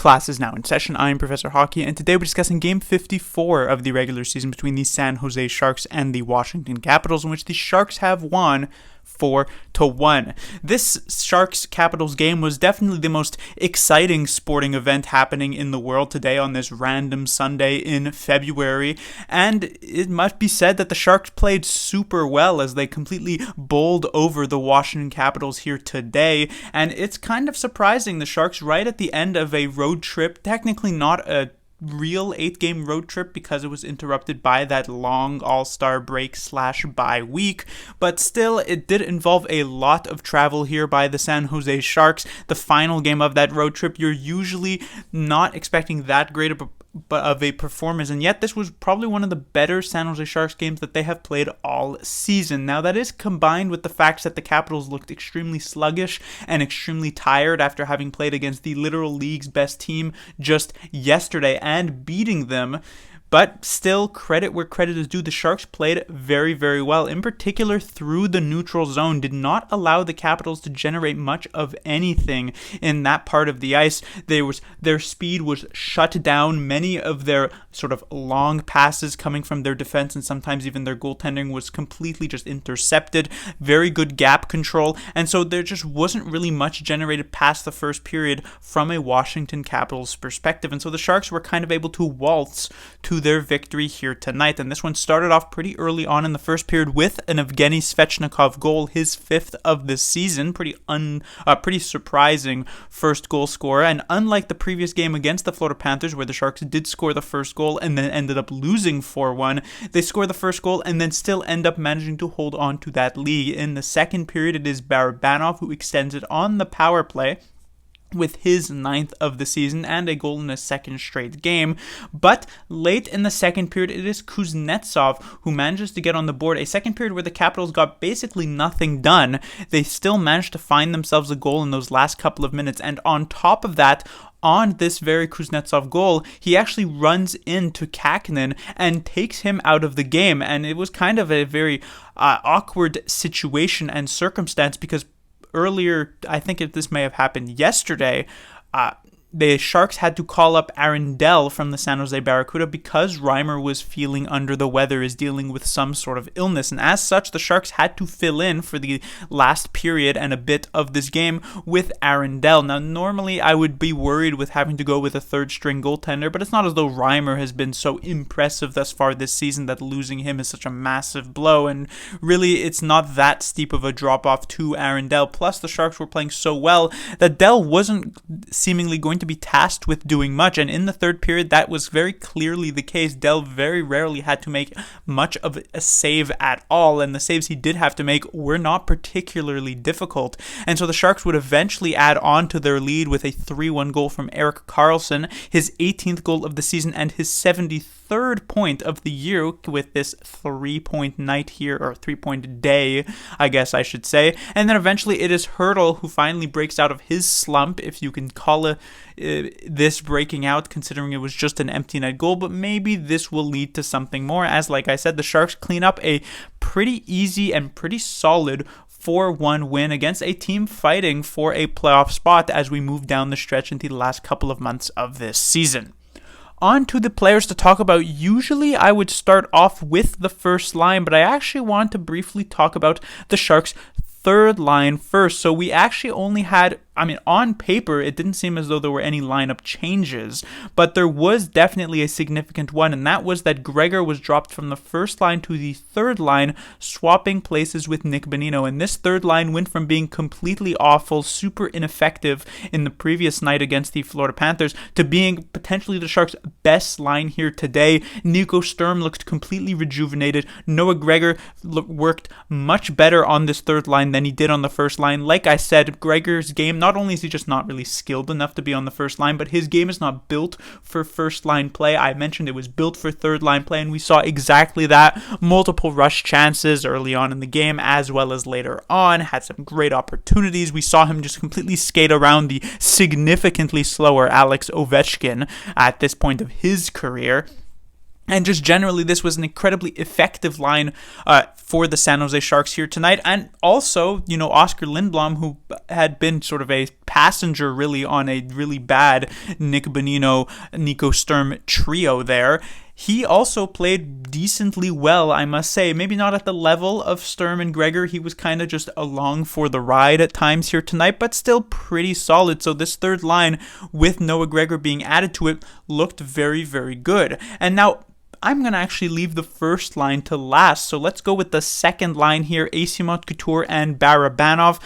Class is now in session. I'm Professor Hockey, and today we're discussing Game 54 of the regular season between the San Jose Sharks and the Washington Capitals, in which the Sharks have won 4-1. This Sharks-Capitals game was definitely the most exciting sporting event happening in the world today on this random Sunday in February, and it must be said that the Sharks played super well as they completely bowled over the Washington Capitals here today, and it's kind of surprising the Sharks right at the end of a road trip, technically not a real 8-game road trip because it was interrupted by that long all-star break / bye week, but still it did involve a lot of travel here by the San Jose Sharks. The final game of that road trip, you're usually not expecting that great of a performance, and yet this was probably one of the better San Jose Sharks games that they have played all season. Now that is combined with the fact that the Capitals looked extremely sluggish and extremely tired after having played against the literal league's best team just yesterday and beating them. But still, credit where credit is due. The Sharks played very, very well. In particular, through the neutral zone, did not allow the Capitals to generate much of anything in that part of the ice. Their speed was shut down. Many of their sort of long passes coming from their defense and sometimes even their goaltending was completely just intercepted. Very good gap control. And so there just wasn't really much generated past the first period from a Washington Capitals perspective. And so the Sharks were kind of able to waltz to their victory here tonight, and this one started off pretty early on in the first period with an Evgeny Svechnikov goal, his 5th of the season. Pretty surprising first goal scorer, and unlike the previous game against the Florida Panthers where the Sharks did score the first goal and then ended up losing 4-1, they score the first goal and then still end up managing to hold on to that lead. In the second period, it is Barabanov who extends it on the power play with his 9th of the season and a goal in a second straight game. But late in the second period, it is Kuznetsov who manages to get on the board. A second period where the Capitals got basically nothing done. They still managed to find themselves a goal in those last couple of minutes. And on top of that, on this very Kuznetsov goal, he actually runs into Kakinen and takes him out of the game. And it was kind of a very awkward situation and circumstance because earlier, I think this may have happened yesterday, the Sharks had to call up Aaron Dell from the San Jose Barracuda because Reimer was feeling under the weather, is dealing with some sort of illness. And as such, the Sharks had to fill in for the last period and a bit of this game with Aaron Dell. Now, normally I would be worried with having to go with a third-string goaltender, but it's not as though Reimer has been so impressive thus far this season that losing him is such a massive blow. And really, it's not that steep of a drop-off to Aaron Dell. Plus, the Sharks were playing so well that Dell wasn't seemingly going to be tasked with doing much, and in the third period that was very clearly the case. Dell very rarely had to make much of a save at all, and the saves he did have to make were not particularly difficult, and so the Sharks would eventually add on to their lead with a 3-1 goal from Erik Karlsson, his 18th goal of the season and his 73rd point of the year with this 3-point night here, or 3-point day, I guess I should say. And then eventually it is Hertl who finally breaks out of his slump, if you can call it this breaking out, considering it was just an empty net goal, but maybe this will lead to something more, as like I said, the Sharks clean up a pretty easy and pretty solid 4-1 win against a team fighting for a playoff spot as we move down the stretch into the last couple of months of this season. On to the players to talk about. Usually I would start off with the first line, but I actually want to briefly talk about the Sharks' third line first. So we actually only had, on paper, it didn't seem as though there were any lineup changes, but there was definitely a significant one, and that was that Gregor was dropped from the first line to the third line, swapping places with Nick Bonino. And this third line went from being completely awful, super ineffective in the previous night against the Florida Panthers, to being potentially the Sharks' best line here today. Nico Sturm looked completely rejuvenated. Noah Gregor worked much better on this third line than he did on the first line. Like I said, Gregor's game, not only is he just not really skilled enough to be on the first line, but his game is not built for first line play. I mentioned it was built for third line play, and we saw exactly that. Multiple rush chances early on in the game as well as later on. Had some great opportunities. We saw him just completely skate around the significantly slower Alex Ovechkin at this point of his career. And just generally, this was an incredibly effective line for the San Jose Sharks here tonight. And also, Oscar Lindblom, who had been sort of a passenger really on a really bad Nick Bonino, Nico Sturm trio there. He also played decently well, I must say. Maybe not at the level of Sturm and Gregor. He was kind of just along for the ride at times here tonight, but still pretty solid. So this third line with Noah Gregor being added to it looked very, very good. And now I'm going to actually leave the first line to last. So let's go with the second line here, Eyssimont, Couture, and Barabanov.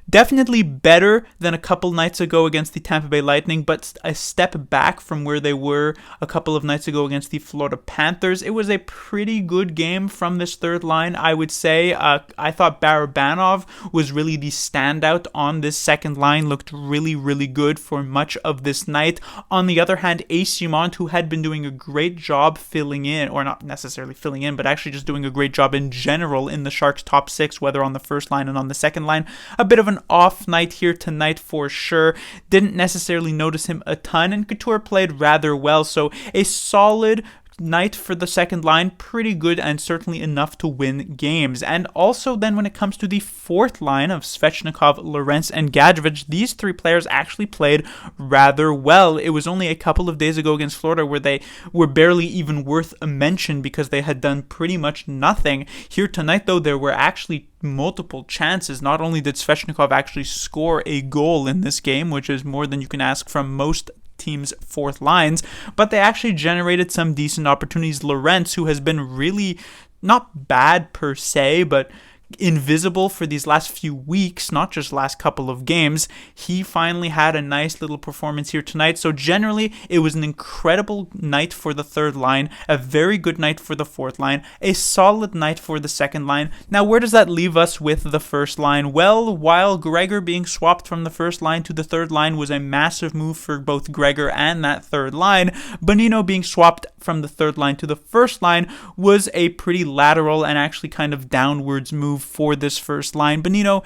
Definitely better than a couple nights ago against the Tampa Bay Lightning, but a step back from where they were a couple of nights ago against the Florida Panthers. It was a pretty good game from this third line, I would say. I thought Barabanov was really the standout on this second line, looked really, really good for much of this night. On the other hand, Eyssimont, who had been doing a great job filling in, or not necessarily filling in, but actually just doing a great job in general in the Sharks' top six, whether on the first line and on the second line. A bit of an off night here tonight for sure. Didn't necessarily notice him a ton, and Couture played rather well, so a solid night for the second line, pretty good and certainly enough to win games. And also then when it comes to the fourth line of Svechnikov, Lorentz, and Gadjevich, these three players actually played rather well. It was only a couple of days ago against Florida where they were barely even worth a mention because they had done pretty much nothing. Here tonight though, there were actually multiple chances. Not only did Svechnikov actually score a goal in this game, which is more than you can ask from most team's fourth lines, but they actually generated some decent opportunities. Lorentz, who has been really not bad per se, but invisible for these last few weeks, not just last couple of games, he finally had a nice little performance here tonight. So generally, it was an incredible night for the third line, a very good night for the fourth line, a solid night for the second line. Now, where does that leave us with the first line? Well, while Gregor being swapped from the first line to the third line was a massive move for both Gregor and that third line, Bonino being swapped from the third line to the first line was a pretty lateral and actually kind of downwards move for this first line. Bonino,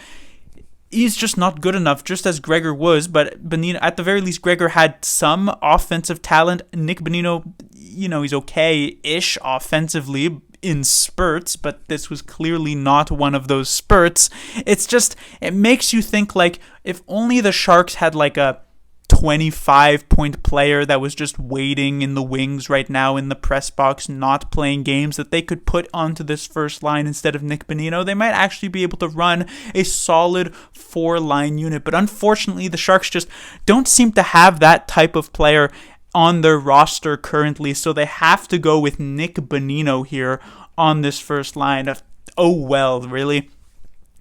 he's just not good enough, just as Gregor was, but Bonino, at the very least, Gregor had some offensive talent. Nick Bonino, he's okay-ish offensively in spurts, but this was clearly not one of those spurts. It makes you think, like, if only the Sharks had like a 25-point player that was just waiting in the wings right now in the press box, not playing games, that they could put onto this first line instead of Nick Bonino, they might actually be able to run a solid four-line unit. But unfortunately, the Sharks just don't seem to have that type of player on their roster currently, so they have to go with Nick Bonino here on this first line. Oh well, really.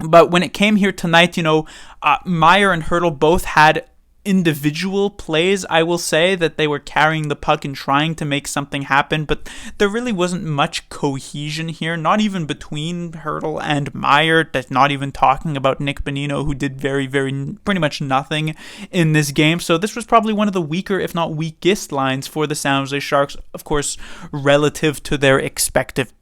But when it came here tonight, Meier and Hertl both had individual plays. I will say that they were carrying the puck and trying to make something happen, but there really wasn't much cohesion here, not even between Hertl and Meier. That's not even talking about Nick Bonino, who did very, very pretty much nothing in this game. So this was probably one of the weaker, if not weakest, lines for the San Jose Sharks, of course, relative to their expected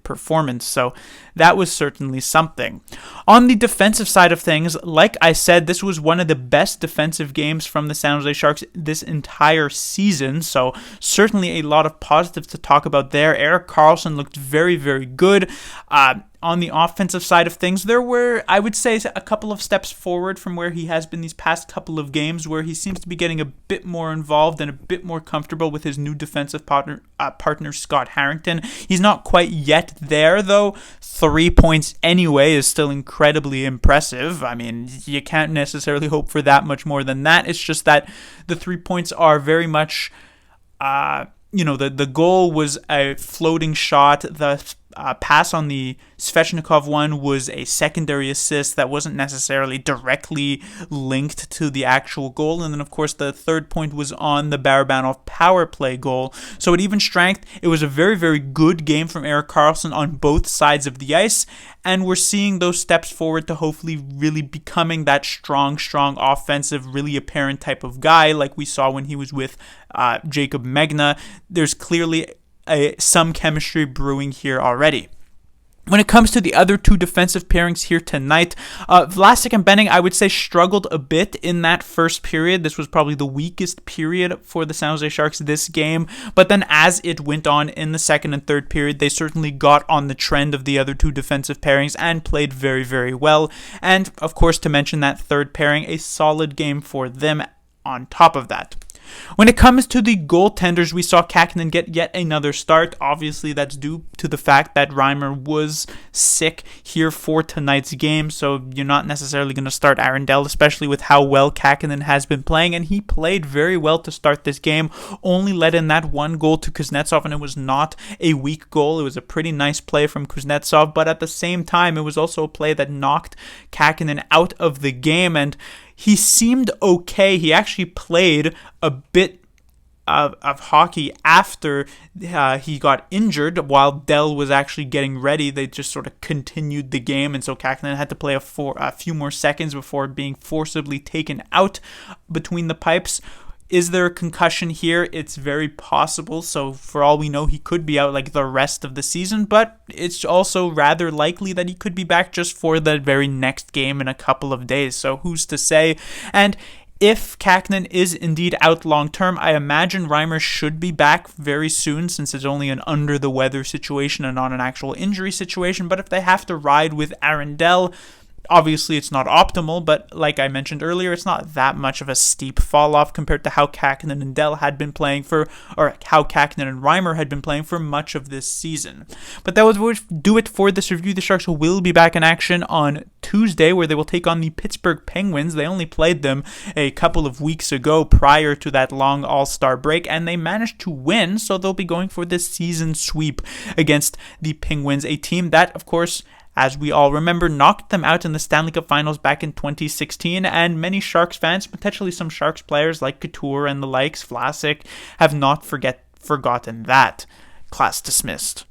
performance. So that was certainly something. On the defensive side of things, like I said, this was one of the best defensive games from the San Jose Sharks this entire season. So certainly a lot of positives to talk about there. Erik Karlsson looked very, very good. On the offensive side of things, there were, I would say, a couple of steps forward from where he has been these past couple of games, where he seems to be getting a bit more involved and a bit more comfortable with his new defensive partner, Scott Harrington. He's not quite yet there, though. 3 points anyway is still incredibly impressive. I mean, you can't necessarily hope for that much more than that. It's just that the 3 points are very much, the goal was a floating shot. The pass on the Svechnikov one was a secondary assist that wasn't necessarily directly linked to the actual goal. And then, of course, the third point was on the Barabanov power play goal. So at even strength, it was a very, very good game from Erik Karlsson on both sides of the ice. And we're seeing those steps forward to hopefully really becoming that strong offensive, really apparent type of guy like we saw when he was with Jacob Megna. There's clearly some chemistry brewing here already. When it comes to the other two defensive pairings here tonight, Vlasic and Benning, I would say, struggled a bit in that first period. This was probably the weakest period for the San Jose Sharks this game. But then as it went on in the second and third period, they certainly got on the trend of the other two defensive pairings and played very, very well. And, of course, to mention that third pairing, a solid game for them on top of that. When it comes to the goaltenders, we saw Kähkönen get yet another start. Obviously, that's due to the fact that Reimer was sick here for tonight's game, so you're not necessarily going to start Arundel, especially with how well Kähkönen has been playing, and he played very well to start this game, only let in that one goal to Kuznetsov, and it was not a weak goal. It was a pretty nice play from Kuznetsov, but at the same time, it was also a play that knocked Kähkönen out of the game, and he seemed okay. He actually played a bit of hockey after he got injured while Dell was actually getting ready. They just sort of continued the game, and so Kähkönen had to play a few more seconds before being forcibly taken out between the pipes. Is there a concussion here? It's very possible. So for all we know, he could be out like the rest of the season, but it's also rather likely that he could be back just for the very next game in a couple of days. So who's to say? And if Kähkönen is indeed out long term, I imagine Reimer should be back very soon, since it's only an under the weather situation and not an actual injury situation. But if they have to ride with Arundel, obviously, it's not optimal, but like I mentioned earlier, it's not that much of a steep fall off compared to how Kähkönen and Dell had been playing or how Kähkönen and Reimer had been playing for much of this season. But that would do it for this review. The Sharks will be back in action on Tuesday, where they will take on the Pittsburgh Penguins. They only played them a couple of weeks ago prior to that long All-Star break, and they managed to win, so they'll be going for this season sweep against the Penguins, a team that, of course, as we all remember, knocked them out in the Stanley Cup Finals back in 2016, and many Sharks fans, potentially some Sharks players like Couture and the likes, Vlasic, have not forgotten that. Class dismissed.